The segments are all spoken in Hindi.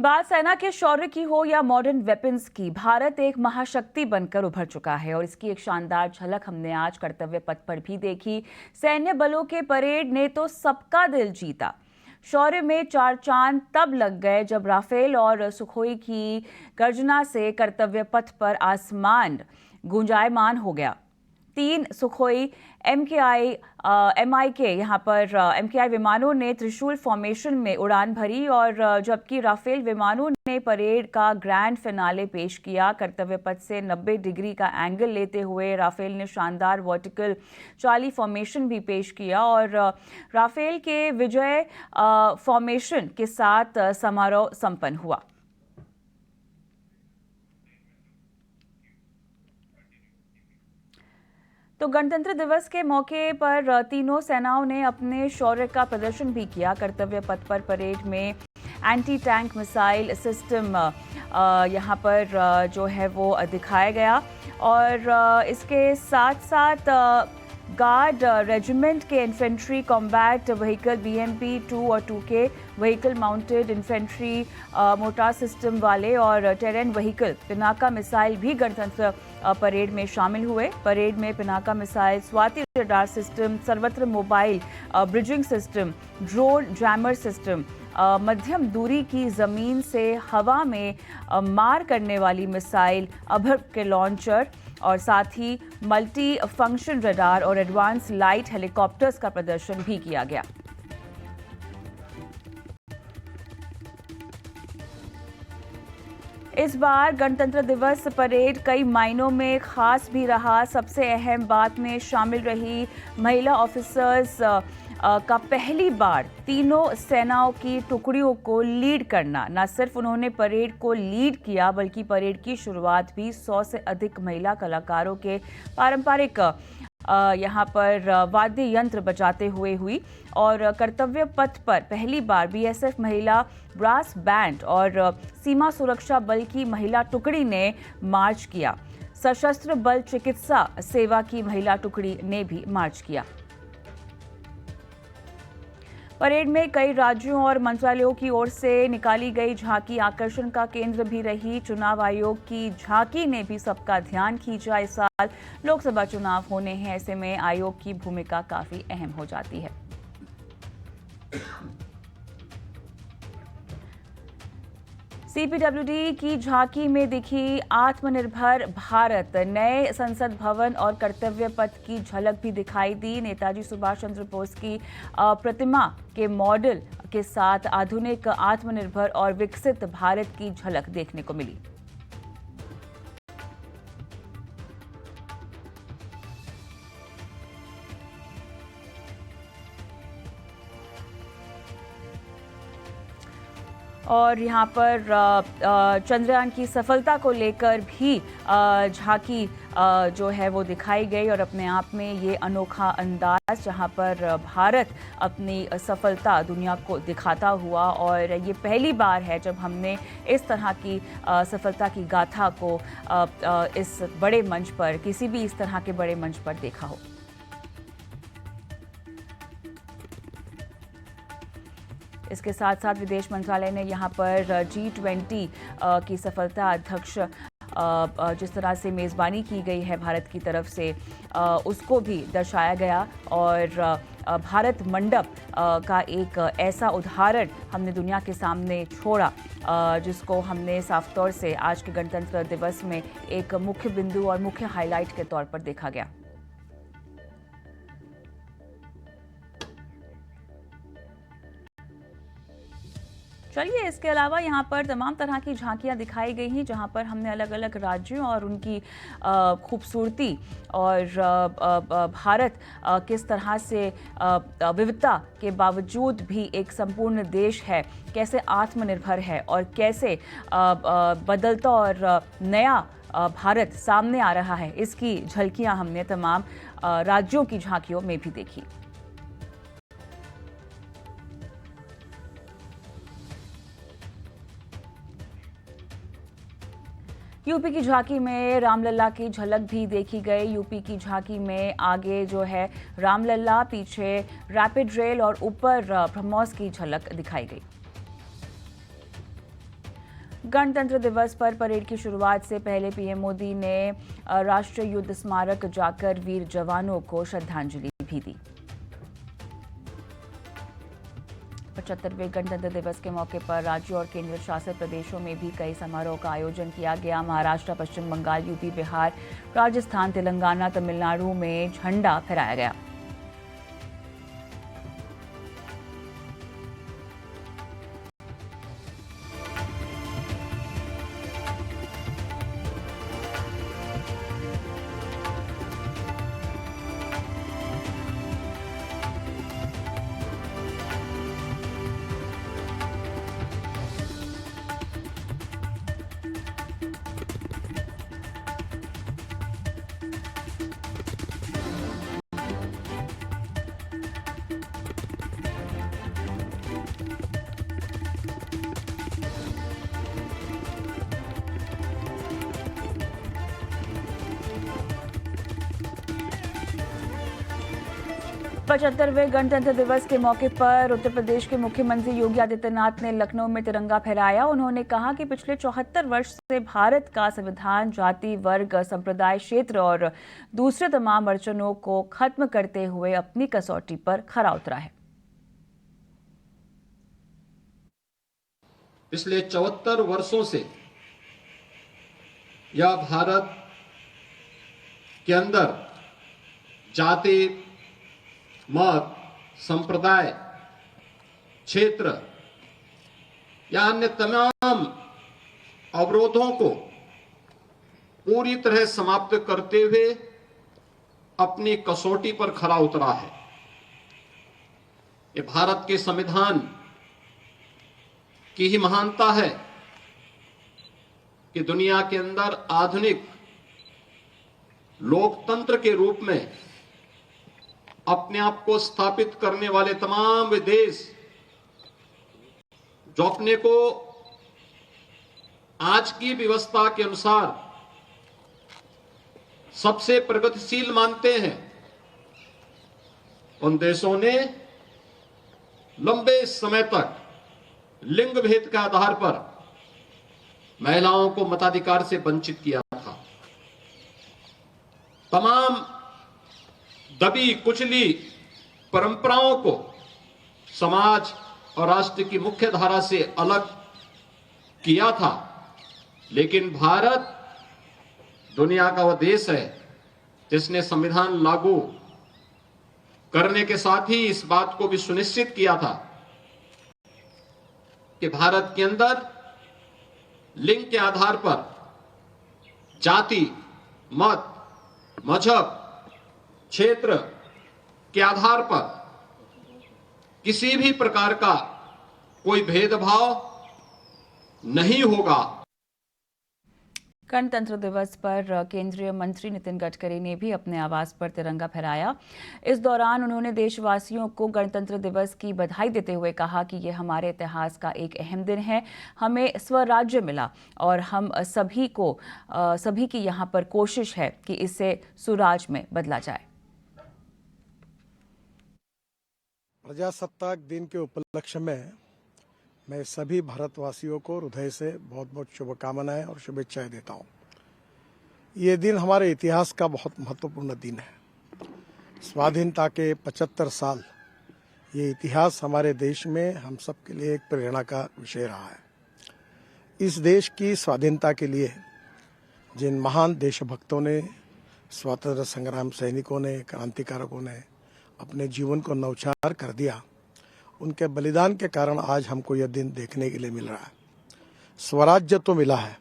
बात सेना के शौर्य की हो या मॉडर्न वेपन्स की, भारत एक महाशक्ति बनकर उभर चुका है और इसकी एक शानदार झलक हमने आज कर्तव्य पथ पर भी देखी। सैन्य बलों के परेड ने तो सबका दिल जीता। शौर्य में चार चांद तब लग गए जब राफेल और सुखोई की गर्जना से कर्तव्य पथ पर आसमान गुंजायमान हो गया। 3 सुखोई MIK यहाँ पर MKI विमानों ने त्रिशूल फॉर्मेशन में उड़ान भरी और जबकि राफेल विमानों ने परेड का ग्रैंड फिनाले पेश किया। कर्तव्य पथ से 90 डिग्री का एंगल लेते हुए राफेल ने शानदार वर्टिकल चार्ली फॉर्मेशन भी पेश किया और राफेल के विजय फॉर्मेशन के साथ समारोह संपन्न हुआ। तो गणतंत्र दिवस के मौके पर तीनों सेनाओं ने अपने शौर्य का प्रदर्शन भी किया। कर्तव्य पथ पर परेड में एंटी टैंक मिसाइल सिस्टम यहाँ पर जो है वो दिखाया गया और इसके साथ साथ गार्ड रेजिमेंट के इन्फेंट्री कॉम्बैट व्हीकल BMP 2 और 2K vehicle mounted infantry mortar system वाले और टेरेन व्हीकल पिनाका मिसाइल भी गणतंत्र परेड में शामिल हुए। परेड में Pinaka missile, Swathi radar system, Sarvatra mobile bridging system, drone jammer system, मध्यम दूरी की जमीन से हवा में मार करने वाली मिसाइल, अभर के लॉन्चर और साथ ही मल्टी फंक्शन रडार और एडवांस लाइट हेलीकॉप्टर्स का प्रदर्शन भी किया गया। इस बार गणतंत्र दिवस परेड कई मायनों में खास भी रहा। सबसे अहम बात में शामिल रही महिला ऑफिसर्स का पहली बार तीनों सेनाओं की टुकड़ियों को लीड करना। न सिर्फ उन्होंने परेड को लीड किया बल्कि परेड की शुरुआत भी 100 से अधिक महिला कलाकारों के पारंपरिक यहाँ पर वाद्य यंत्र बजाते हुए हुई और कर्तव्य पथ पर पहली बार BSF महिला ब्रास बैंड और सीमा सुरक्षा बल की महिला टुकड़ी ने मार्च किया। सशस्त्र बल चिकित्सा सेवा की महिला टुकड़ी ने भी मार्च किया। परेड में कई राज्यों और मंत्रालयों की ओर से निकाली गई झांकी आकर्षण का केंद्र भी रही। चुनाव आयोग की झांकी ने भी सबका ध्यान खींचा। इस साल लोकसभा चुनाव होने हैं, ऐसे में आयोग की भूमिका काफी अहम हो जाती है। CPWD की झांकी में दिखी आत्मनिर्भर भारत, नए संसद भवन और कर्तव्य पथ की झलक भी दिखाई दी। नेताजी सुभाष चंद्र बोस की प्रतिमा के मॉडल के साथ आधुनिक आत्मनिर्भर और विकसित भारत की झलक देखने को मिली। और यहाँ पर चंद्रयान की सफलता को लेकर भी झांकी जो है वो दिखाई गई और अपने आप में ये अनोखा अंदाज जहाँ पर भारत अपनी सफलता दुनिया को दिखाता हुआ और ये पहली बार है जब हमने इस तरह की सफलता की गाथा को इस बड़े मंच पर, किसी भी इस तरह के बड़े मंच पर देखा हो। इसके साथ साथ विदेश मंत्रालय ने यहाँ पर G20 की सफलता अध्यक्ष जिस तरह से मेज़बानी की गई है भारत की तरफ से उसको भी दर्शाया गया और भारत मंडप का एक ऐसा उदाहरण हमने दुनिया के सामने छोड़ा जिसको हमने साफ तौर से आज के गणतंत्र दिवस में एक मुख्य बिंदु और मुख्य हाईलाइट के तौर पर देखा गया। चलिए, इसके अलावा यहाँ पर तमाम तरह की झांकियाँ दिखाई गई हैं जहाँ पर हमने अलग अलग राज्यों और उनकी खूबसूरती और भारत किस तरह से विविधता के बावजूद भी एक संपूर्ण देश है, कैसे आत्मनिर्भर है और कैसे बदलता और नया भारत सामने आ रहा है, इसकी झलकियाँ हमने तमाम राज्यों की झांकियों में भी देखी। यूपी की झांकी में रामलला की झलक भी देखी गई। यूपी की झांकी में आगे जो है रामलला, पीछे रैपिड रेल और ऊपर ब्रह्मोस की झलक दिखाई गई। गणतंत्र दिवस पर परेड की शुरुआत से पहले पीएम मोदी ने राष्ट्रीय युद्ध स्मारक जाकर वीर जवानों को श्रद्धांजलि भी दी। 75वें गणतंत्र दिवस के मौके पर राज्यों और केंद्र शासित प्रदेशों में भी कई समारोह का आयोजन किया गया। महाराष्ट्र, पश्चिम बंगाल, यूपी, बिहार, राजस्थान, तेलंगाना, तमिलनाडु में झंडा फहराया गया। पचहत्तरवें गणतंत्र दिवस के मौके पर उत्तर प्रदेश के मुख्यमंत्री योगी आदित्यनाथ ने लखनऊ में तिरंगा फहराया। उन्होंने कहा कि पिछले 74 वर्ष से भारत का संविधान जाति, वर्ग, संप्रदाय, क्षेत्र और दूसरे तमाम अड़चनों को खत्म करते हुए अपनी कसौटी पर खरा उतरा है। पिछले 74 वर्षों से यह भारत के अंदर जाति, मत, संप्रदाय, क्षेत्र या अन्य तमाम अवरोधों को पूरी तरह समाप्त करते हुए अपनी कसौटी पर खरा उतरा है। ये भारत के संविधान की ही महानता है कि दुनिया के अंदर आधुनिक लोकतंत्र के रूप में अपने आप को स्थापित करने वाले तमाम वे देश जो अपने को आज की व्यवस्था के अनुसार सबसे प्रगतिशील मानते हैं, उन देशों ने लंबे समय तक लिंग भेद के आधार पर महिलाओं को मताधिकार से वंचित किया था। तमाम दबी कुचली परंपराओं को समाज और राष्ट्र की मुख्य धारा से अलग किया था। लेकिन भारत दुनिया का वह देश है जिसने संविधान लागू करने के साथ ही इस बात को भी सुनिश्चित किया था कि भारत के अंदर लिंग के आधार पर जाति, मत, मजहब, क्षेत्र के आधार पर किसी भी प्रकार का कोई भेदभाव नहीं होगा। गणतंत्र दिवस पर केंद्रीय मंत्री नितिन गडकरी ने भी अपने आवास पर तिरंगा फहराया। इस दौरान उन्होंने देशवासियों को गणतंत्र दिवस की बधाई देते हुए कहा कि यह हमारे इतिहास का एक अहम दिन है। हमें स्वराज्य मिला और हम सभी की यहाँ पर कोशिश है कि इसे सुराज में बदला जाए। प्रजासत्ताक दिन के उपलक्ष्य में मैं सभी भारतवासियों को हृदय से बहुत बहुत शुभकामनाएं और शुभेच्छाएं देता हूं। ये दिन हमारे इतिहास का बहुत महत्वपूर्ण दिन है। स्वाधीनता के 75 साल ये इतिहास हमारे देश में हम सब के लिए एक प्रेरणा का विषय रहा है। इस देश की स्वाधीनता के लिए जिन महान देशभक्तों ने, स्वतंत्रता संग्राम सैनिकों ने, क्रांतिकारकों ने अपने जीवन को न्यौछावर कर दिया, उनके बलिदान के कारण आज हमको यह दिन देखने के लिए मिल रहा है। स्वराज्य तो मिला है,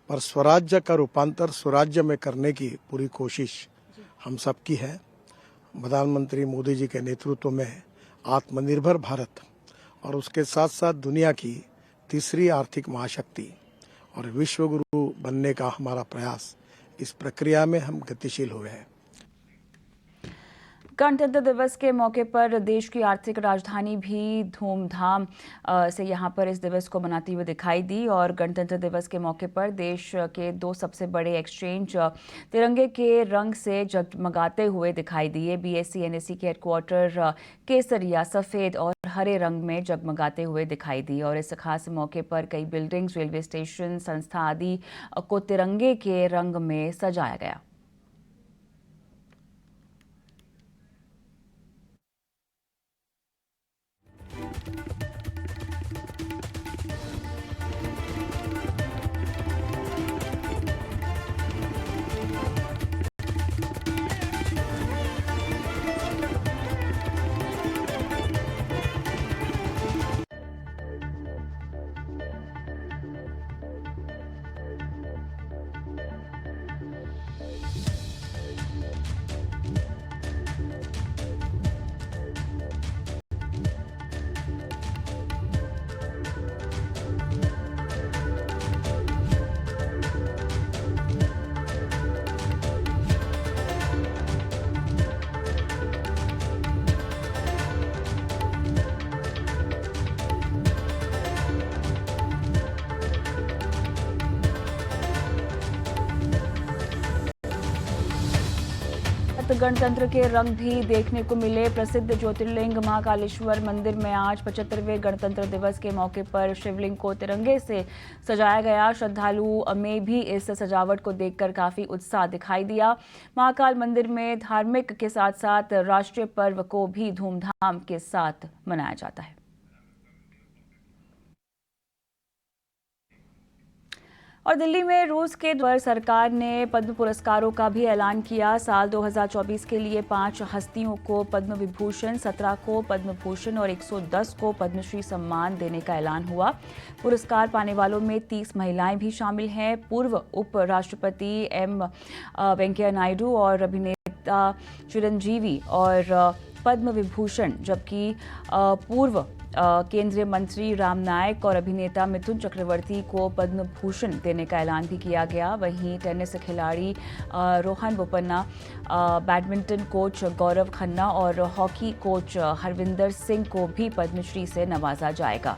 पर स्वराज्य का रूपांतर स्वराज्य में करने की पूरी कोशिश हम सब की है। प्रधानमंत्री मोदी जी के नेतृत्व में आत्मनिर्भर भारत और उसके साथ साथ दुनिया की तीसरी आर्थिक महाशक्ति और विश्व गुरु बनने का हमारा प्रयास, इस प्रक्रिया में हम गतिशील हुए हैं। गणतंत्र दिवस के मौके पर देश की आर्थिक राजधानी भी धूमधाम से यहाँ पर इस दिवस को मनाती हुई दिखाई दी और गणतंत्र दिवस के मौके पर देश के दो सबसे बड़े एक्सचेंज तिरंगे के रंग से जगमगाते हुए दिखाई दिए। बीएसई एनएसई के हेडक्वार्टर केसरिया, सफेद और हरे रंग में जगमगाते हुए दिखाई दी और इस खास मौके पर कई बिल्डिंग्स, रेलवे स्टेशन, संस्था आदि को तिरंगे के रंग में सजाया गया। गणतंत्र के रंग भी देखने को मिले। प्रसिद्ध ज्योतिर्लिंग महाकालेश्वर मंदिर में आज 75वें गणतंत्र दिवस के मौके पर शिवलिंग को तिरंगे से सजाया गया। श्रद्धालुओं में भी इस सजावट को देखकर काफी उत्साह दिखाई दिया। महाकाल मंदिर में धार्मिक के साथ साथ राष्ट्रीय पर्व को भी धूमधाम के साथ मनाया जाता है। और दिल्ली में रूस के द्वारा सरकार ने पद्म पुरस्कारों का भी ऐलान किया। साल 2024 के लिए 5 हस्तियों को पद्म विभूषण, 17 को पद्म भूषण और 110 को पद्मश्री सम्मान देने का ऐलान हुआ। पुरस्कार पाने वालों में 30 महिलाएं भी शामिल हैं। पूर्व उपराष्ट्रपति एम वेंकैया नायडू और अभिनेता चिरंजीवी और पद्म विभूषण, जबकि पूर्व केंद्रीय मंत्री राम नायक और अभिनेता मिथुन चक्रवर्ती को पद्म भूषण देने का ऐलान भी किया गया। वहीं टेनिस खिलाड़ी रोहन बोपन्ना, बैडमिंटन कोच गौरव खन्ना और हॉकी कोच हरविंदर सिंह को भी पद्मश्री से नवाजा जाएगा।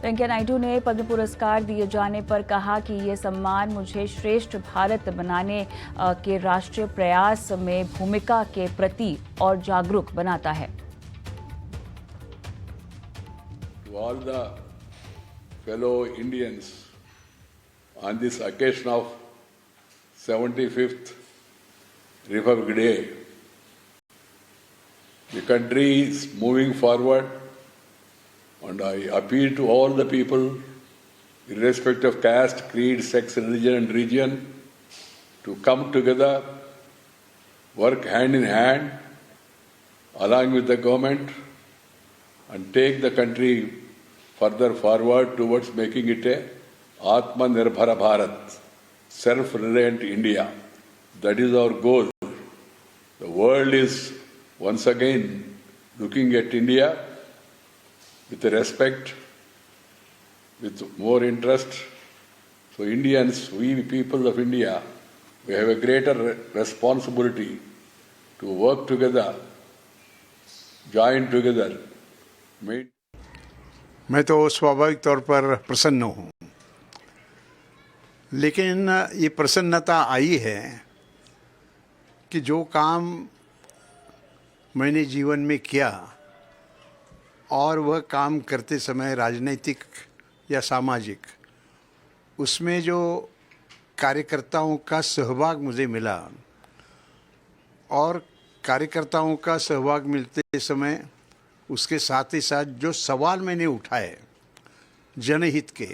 वेंकैया नायडू ने पद्म पुरस्कार दिए जाने पर कहा कि ये सम्मान मुझे श्रेष्ठ भारत बनाने के राष्ट्रीय प्रयास में भूमिका के प्रति और जागरूक बनाता है। To all the fellow Indians, on this occasion of 75th Republic Day, the country is moving forward, and I appeal to all the people, irrespective of caste, creed, sex, religion and region, to come together, work hand in hand along with the government and take the country further forward towards making it a Atmanirbhar Bharat, self-reliant India. That is our goal. The world is once again looking at India with respect, with more interest. So Indians, we people of India, we have a greater responsibility to work together, join together. मैं तो स्वाभाविक तौर पर प्रसन्न हूँ, लेकिन ये प्रसन्नता आई है कि जो काम मैंने जीवन में किया और वह काम करते समय राजनीतिक या सामाजिक, उसमें जो कार्यकर्ताओं का सहभाग मुझे मिला और कार्यकर्ताओं का सहभाग मिलते समय उसके साथ ही साथ जो सवाल मैंने उठाए जनहित के,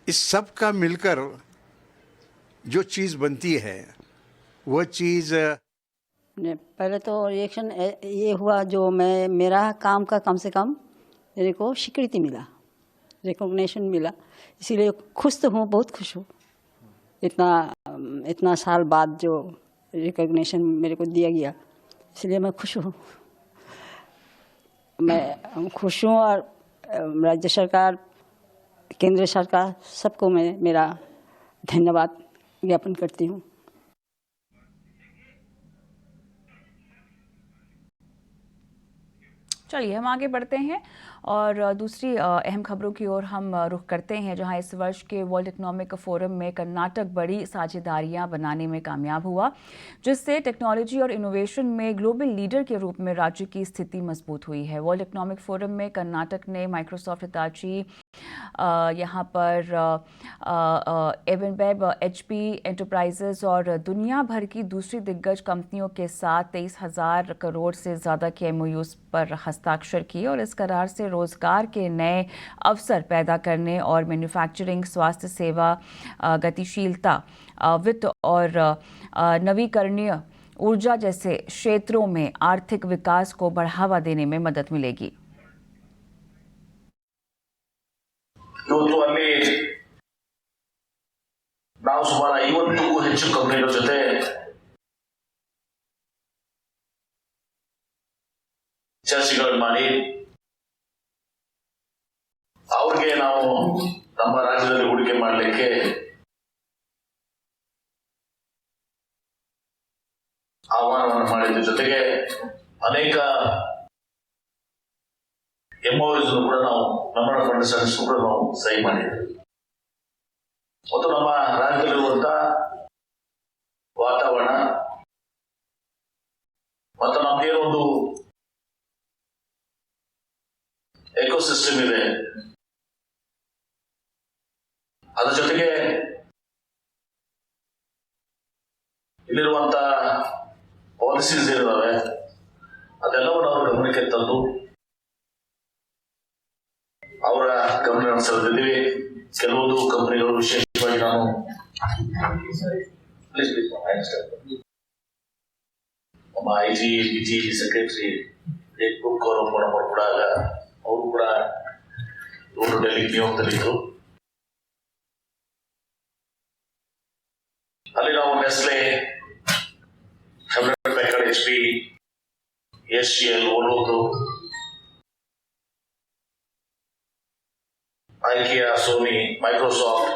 इस सब का मिलकर जो चीज़ बनती है वह चीज़। पहले तो रिएक्शन ये हुआ जो मेरा काम का कम से कम मेरे को स्वीकृति मिला, रिकॉग्निशन मिला, इसीलिए खुश तो हूँ, बहुत खुश हूँ। इतना साल बाद जो रिकॉग्निशन मेरे को दिया गया, इसलिए मैं खुश हूँ। मैं खुश हूँ और राज्य सरकार, केंद्र सरकार, सबको मैं मेरा धन्यवाद ज्ञापन करती हूँ। चलिए हम आगे बढ़ते हैं और दूसरी अहम खबरों की ओर हम रुख करते हैं, जहां इस वर्ष के वर्ल्ड इकोनॉमिक फोरम में कर्नाटक बड़ी साझेदारियां बनाने में कामयाब हुआ, जिससे टेक्नोलॉजी और इनोवेशन में ग्लोबल लीडर के रूप में राज्य की स्थिति मजबूत हुई है। वर्ल्ड इकोनॉमिक फोरम में कर्नाटक ने माइक्रोसॉफ्ट, हिताची, यहाँ पर एवनवेब, HP एंटरप्राइजेज और दुनिया भर की दूसरी दिग्गज कंपनियों के साथ 23,000 करोड़ से ज़्यादा के MOUs पर हस्ताक्षर किए और इस करार से रोजगार के नए अवसर पैदा करने और मैन्युफैक्चरिंग, स्वास्थ्य सेवा, गतिशीलता, वित्त और नवीकरणीय ऊर्जा जैसे क्षेत्रों में आर्थिक विकास को बढ़ावा देने में मदद मिलेगी। ಇವತ್ತು ಅಲ್ಲಿ ನಾವು ಸುಮಾರು 50ಕ್ಕೂ ಹೆಚ್ಚು ಕಂಪನಿಗಳ ಜೊತೆ ಚರ್ಚೆಗಳು ಮಾಡಿ ಅವ್ರಿಗೆ ನಾವು ನಮ್ಮ ರಾಜ್ಯದಲ್ಲಿ ಹೂಡಿಕೆ ಮಾಡಲಿಕ್ಕೆ ಆಹ್ವಾನವನ್ನು ಮಾಡಿದ್ರ ಜೊತೆಗೆ ಅನೇಕ MOUs ಕೂಡ ನಾವು ಮೆಮೊರಂಡಮ್ ಆಫ್ ಅಂಡರ್ಸ್ಟ್ಯಾಂಡಿಂಗ್ ಕೂಡ ನಾವು ಸಹಿ ಮಾಡಿದ್ದೀವಿ ಮತ್ತು ನಮ್ಮ ರಾಜ್ಯದಲ್ಲಿರುವಂತ ವಾತಾವರಣ ಮತ್ತು ನಮ್ದೇನೊಂದು ಎಕೋಸಿಸ್ಟಮ್ ಇದೆ, ಅದರ ಜೊತೆಗೆ ಇಲ್ಲಿರುವಂತ ಪಾಲಿಸೀಸ್ ಏನಿದಾವೆ ಅದೆಲ್ಲವನ್ನು ಅವರ ಗಮನಕ್ಕೆ ತಂದು ಅವರ ಗಮನ ಸೆಳೆದಿದ್ದೀವಿ. ಕೆಲವೊಂದು ಕಂಪನಿಗಳು ವಿಶೇಷವಾಗಿ ನಾನು ನಮ್ಮ IG, BG ಸೆಕ್ರೆಟರಿ ಏಕ್ಬುಕ್ ಅವರು ಕೂಡ ಅವರು ಕೂಡ ಇವರು ಡೆಲ್ಲಿ ನಿಯೋಗದಲ್ಲಿದ್ದರು. ಅಲ್ಲಿ ನಾವು Nestle, Hewlett Packard, HP, SCL, ಓಲೋದು, ಐಕಿಯಾ, ಸೋನಿ, ಮೈಕ್ರೋಸಾಫ್ಟ್,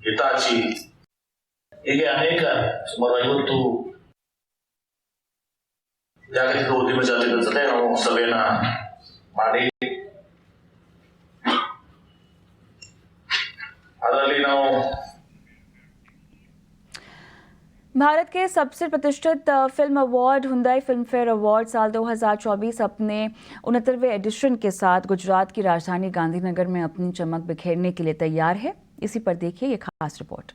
ಹಿತಾಚಿ ಹೀಗೆ ಅನೇಕ ಸುಮಾರು 50 ಜಾಗತಿಕ ಉದ್ಯಮ ಜಾತಿಗಳ ಜೊತೆ ನಾವು ಸಭೆಯನ್ನ ಮಾಡಿ ಅದರಲ್ಲಿ ನಾವು भारत के सबसे प्रतिष्ठित film award Hyundai film fair award साल 2024 अपने 69वें एडिशन के साथ गुजरात की राजधानी गांधीनगर में अपनी चमक बिखेरने के लिए तैयार है। इसी पर देखिए ये खास रिपोर्ट।